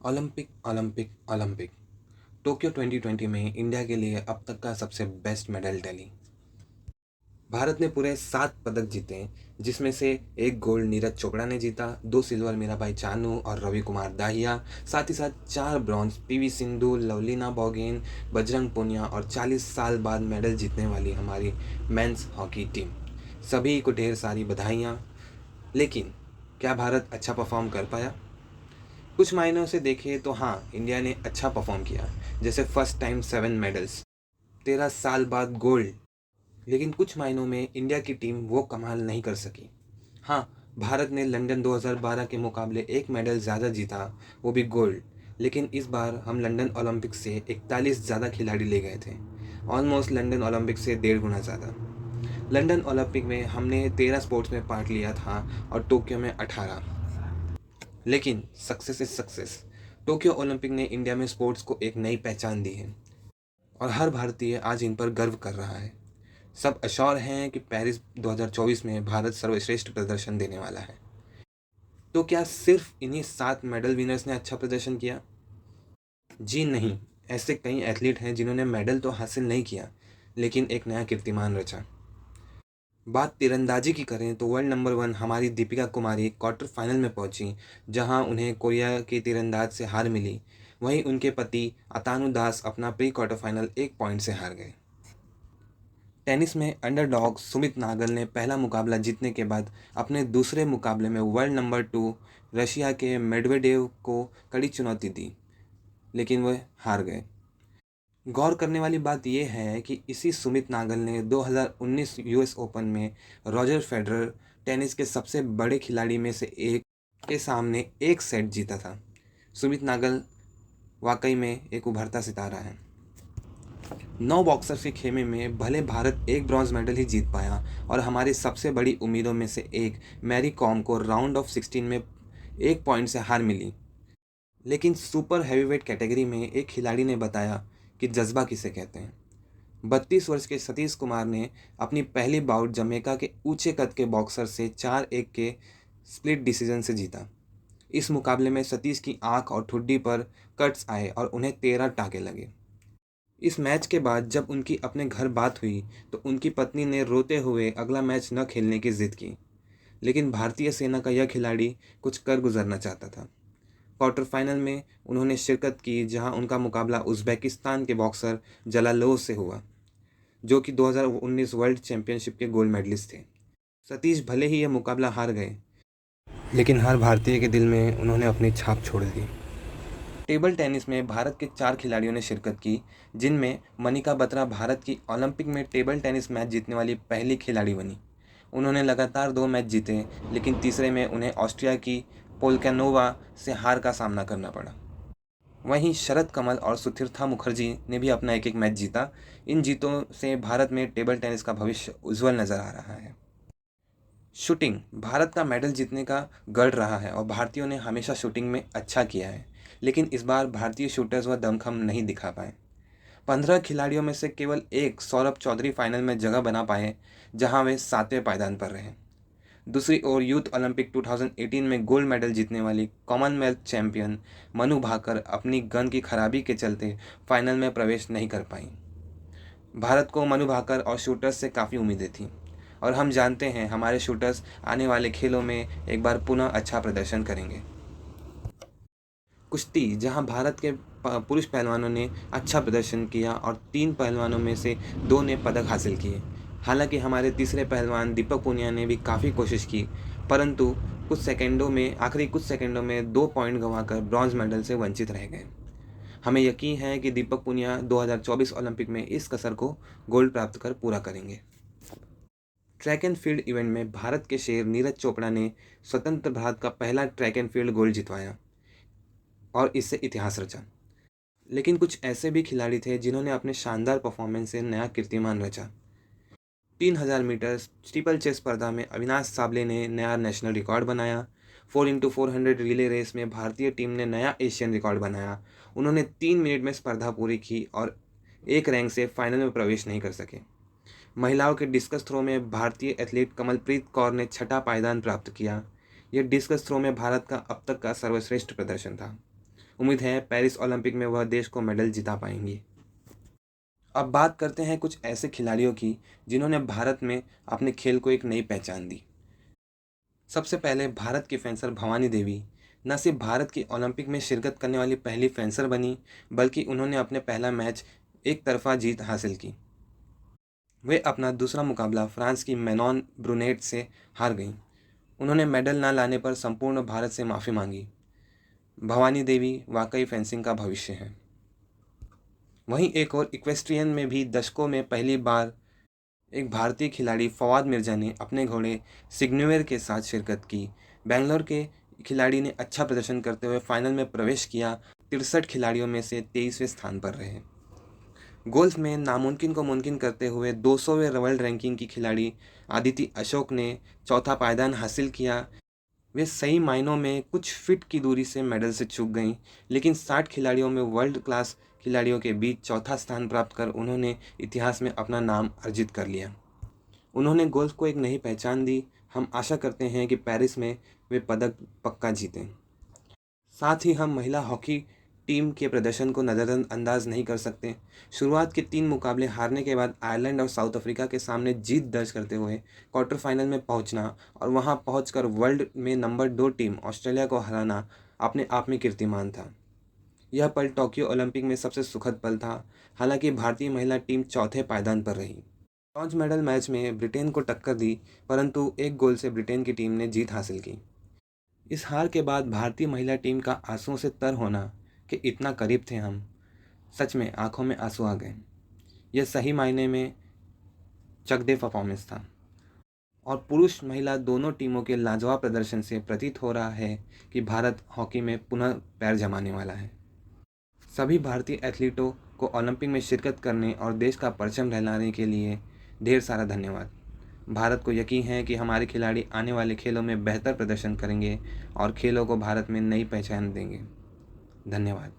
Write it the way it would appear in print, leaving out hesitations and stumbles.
Olympic Olympic Olympic Tokyo 2020 में India के लिए अब तक का सबसे बेस्ट मेडल टैली। भारत ने पूरे 7 पदक जीते, जिसमें से एक गोल्ड नीरज चोपड़ा ने जीता, 2 सिल्वर मीराबाई चानू और रवि कुमार दाहिया, साथ ही साथ 4 ब्रॉन्ज पीवी सिंधु, लवलीना बोगेन, बजरंग पूनिया और 40 साल बाद मेडल जीतने वाली हमारी मेंस हॉकी टीम। सभी को ढेर सारी बधाइयाँ। लेकिन क्या भारत अच्छा परफॉर्म कर पाया? कुछ मायनों से देखें तो हाँ, इंडिया ने अच्छा परफॉर्म किया। जैसे फर्स्ट टाइम 7 मेडल्स, 13 साल बाद गोल्ड। लेकिन कुछ मायनों में इंडिया की टीम वो कमाल नहीं कर सकी। हाँ, भारत ने लंदन 2012 के मुकाबले एक मेडल ज़्यादा जीता, वो भी गोल्ड। लेकिन इस बार हम लंदन ओलंपिक से 41 ज़्यादा खिलाड़ी ले गए थे, ऑलमोस्ट लंदन ओलंपिक से 1.5 गुना ज़्यादा। लंदन ओलंपिक में हमने 13 स्पोर्ट्स में पार्ट लिया था और टोक्यो में 18। लेकिन success is success. Tokyo Olympic ने इंडिया में स्पोर्ट्स को एक नई पहचान दी है और हर भारतीय आज इन पर गर्व कर रहा है। सब अश्योर हैं कि पेरिस 2024 में भारत सर्वश्रेष्ठ प्रदर्शन देने वाला है। तो क्या सिर्फ इन्हीं 7 मेडल विनर्स ने अच्छा प्रदर्शन किया? जी नहीं, ऐसे कई एथलीट हैं जिन्होंने मेडल तो हासिल नहीं किया, लेकिन एक नया कीर्तिमान रचा। बात तीरंदाजी की करें तो वर्ल्ड नंबर 1 हमारी दीपिका कुमारी क्वार्टर फाइनल में पहुंची, जहां उन्हें कोरिया के तीरंदाज से हार मिली। वहीं उनके पति अतानु दास अपना प्री क्वार्टर फाइनल 1 पॉइंट से हार गए। टेनिस में अंडरडॉग सुमित नागल ने पहला मुकाबला जीतने के बाद अपने दूसरे मुकाबले में वर्ल्ड नंबर 2 रशिया के मेडवेडेव को कड़ी चुनौती दी, लेकिन वह हार गए। गौर करने वाली बात यह है कि इसी सुमित नागल ने 2019 यूएस ओपन में रॉजर फेडरर, टेनिस के सबसे बड़े खिलाड़ी में से एक, के सामने एक सेट जीता था। सुमित नागल वाकई में एक उभरता सितारा है। 9 बॉक्सर्स के खेमे में भले भारत एक ब्रॉन्ज मेडल ही जीत पाया और हमारी सबसे बड़ी उम्मीदों में से एक मैरी कॉम को राउंड ऑफ 16 में 1 पॉइंट से हार मिली, लेकिन सुपर हैवीवेट कैटेगरी में एक खिलाड़ी ने बताया कि जज्बा किसे कहते हैं। 32 वर्ष के सतीश कुमार ने अपनी पहली बाउट जमैका के ऊंचे कद के बॉक्सर से 4-1 के स्प्लिट डिसीजन से जीता। इस मुकाबले में सतीश की आंख और ठुड्डी पर कट्स आए और उन्हें 13 टाँके लगे। इस मैच के बाद जब उनकी अपने घर बात हुई तो उनकी पत्नी ने रोते हुए अगला मैच न खेलने की जिद की। लेकिन भारतीय सेना का यह खिलाड़ी कुछ कर गुजरना चाहता था। क्वार्टर फाइनल में उन्होंने शिरकत की, जहां उनका मुकाबला उज़्बेकिस्तान के बॉक्सर जलालोव से हुआ, जो कि 2019 वर्ल्ड चैंपियनशिप के गोल्ड मेडलिस्ट थे। सतीश भले ही यह मुकाबला हार गए, लेकिन हर भारतीय के दिल में उन्होंने अपनी छाप छोड़ दी। टेबल टेनिस में भारत के 4 खिलाड़ियों ने शिरकत की, जिनमें मनिका बत्रा भारत की ओलंपिक में टेबल टेनिस मैच जीतने वाली पहली खिलाड़ी बनी। उन्होंने लगातार 2 मैच जीते, लेकिन तीसरे में उन्हें ऑस्ट्रिया की पोल्कैनोवा से हार का सामना करना पड़ा। वहीं शरद कमल और सुतीर्था मुखर्जी ने भी अपना एक एक मैच जीता। इन जीतों से भारत में टेबल टेनिस का भविष्य उज्जवल नजर आ रहा है। शूटिंग भारत का मेडल जीतने का गढ़ रहा है और भारतीयों ने हमेशा शूटिंग में अच्छा किया है, लेकिन इस बार भारतीय शूटर्स वह दमखम नहीं दिखा पाए। 15 खिलाड़ियों में से केवल एक सौरभ चौधरी फाइनल में जगह बना पाए, जहां वे 7वें पायदान पर रहे। दूसरी ओर यूथ ओलंपिक 2018 में गोल्ड मेडल जीतने वाली कॉमनवेल्थ चैंपियन मनु भाकर अपनी गन की खराबी के चलते फाइनल में प्रवेश नहीं कर पाई। भारत को मनु भाकर और शूटर्स से काफ़ी उम्मीदें थीं और हम जानते हैं हमारे शूटर्स आने वाले खेलों में एक बार पुनः अच्छा प्रदर्शन करेंगे। कुश्ती, जहां भारत के पुरुष पहलवानों ने अच्छा प्रदर्शन किया और 3 पहलवानों में से 2 ने पदक हासिल किए। हालांकि हमारे तीसरे पहलवान दीपक पुनिया ने भी काफ़ी कोशिश की, परंतु आखिरी कुछ सेकंडों में 2 पॉइंट गंवाकर ब्रॉन्ज मेडल से वंचित रह गए। हमें यकीन है कि दीपक पुनिया 2024 ओलंपिक में इस कसर को गोल्ड प्राप्त कर पूरा करेंगे। ट्रैक एंड फील्ड इवेंट में भारत के शेर नीरज चोपड़ा ने स्वतंत्र भारत का पहला ट्रैक एंड फील्ड गोल्ड जितवाया और इससे इतिहास रचा। लेकिन कुछ ऐसे भी खिलाड़ी थे जिन्होंने अपने शानदार परफॉर्मेंस से नया कीर्तिमान रचा। 3000 मीटर स्टीपल चेस स्पर्धा में अविनाश साबले ने नया नेशनल रिकॉर्ड बनाया। 4x400 रिले रेस में भारतीय टीम ने नया एशियन रिकॉर्ड बनाया। उन्होंने 3 मिनट में स्पर्धा पूरी की और एक रैंक से फाइनल में प्रवेश नहीं कर सके। महिलाओं के डिस्कस थ्रो में भारतीय एथलीट कमलप्रीत कौर ने 6ठा पायदान प्राप्त किया। यह डिस्कस थ्रो में भारत का अब तक का सर्वश्रेष्ठ प्रदर्शन था। उम्मीद है पेरिस ओलंपिक में वह देश को मेडल जिता पाएंगी। अब बात करते हैं कुछ ऐसे खिलाड़ियों की जिन्होंने भारत में अपने खेल को एक नई पहचान दी। सबसे पहले भारत की फेंसर भवानी देवी न सिर्फ भारत की ओलंपिक में शिरकत करने वाली पहली फेंसर बनी, बल्कि उन्होंने अपने पहला मैच एक तरफा जीत हासिल की। वे अपना दूसरा मुकाबला फ्रांस की मेनॉन ब्रूनेट से हार गईं। उन्होंने मेडल न लाने पर संपूर्ण भारत से माफ़ी मांगी। भवानी देवी वाकई फेंसिंग का भविष्य है। वहीं एक और इक्वेस्ट्रियन में भी दशकों में पहली बार एक भारतीय खिलाड़ी फवाद मिर्जा ने अपने घोड़े सिग्नोवेर के साथ शिरकत की। बेंगलोर के खिलाड़ी ने अच्छा प्रदर्शन करते हुए फाइनल में प्रवेश किया। 63 खिलाड़ियों में से 23वें स्थान पर रहे। गोल्फ में नामुमकिन को मुमकिन करते हुए 200वें वर्ल्ड रैंकिंग की खिलाड़ी आदिति अशोक ने चौथा पायदान हासिल किया। वे सही मायनों में कुछ फीट की दूरी से मेडल से चूक गईं, लेकिन 60 खिलाड़ियों में वर्ल्ड क्लास खिलाड़ियों के बीच चौथा स्थान प्राप्त कर उन्होंने इतिहास में अपना नाम अर्जित कर लिया। उन्होंने गोल्फ को एक नई पहचान दी। हम आशा करते हैं कि पेरिस में वे पदक पक्का जीतें। साथ ही हम महिला हॉकी टीम के प्रदर्शन को नज़रअंदाज नहीं कर सकते। शुरुआत के 3 मुकाबले हारने के बाद आयरलैंड और साउथ अफ्रीका के सामने जीत दर्ज करते हुए क्वार्टर फाइनल में पहुंचना और वहां पहुंचकर वर्ल्ड में नंबर 2 टीम ऑस्ट्रेलिया को हराना अपने आप में कीर्तिमान था। यह पल टोक्यो ओलंपिक में सबसे सुखद पल था। हालांकि भारतीय महिला टीम चौथे पायदान पर रही। ब्रॉन्ज मेडल मैच में ब्रिटेन को टक्कर दी, परंतु एक गोल से ब्रिटेन की टीम ने जीत हासिल की। इस हार के बाद भारतीय महिला टीम का आंसुओं से तर होना कि इतना करीब थे हम, सच में आंखों में आंसू आ गए। यह सही मायने में चक दे परफॉर्मेंस था और पुरुष महिला दोनों टीमों के लाजवाब प्रदर्शन से प्रतीत हो रहा है कि भारत हॉकी में पुनः पैर जमाने वाला है। सभी भारतीय एथलीटों को ओलंपिक में शिरकत करने और देश का परचम लहराने के लिए ढेर सारा धन्यवाद। भारत को यकीन है कि हमारे खिलाड़ी आने वाले खेलों में बेहतर प्रदर्शन करेंगे और खेलों को भारत में नई पहचान देंगे। धन्यवाद।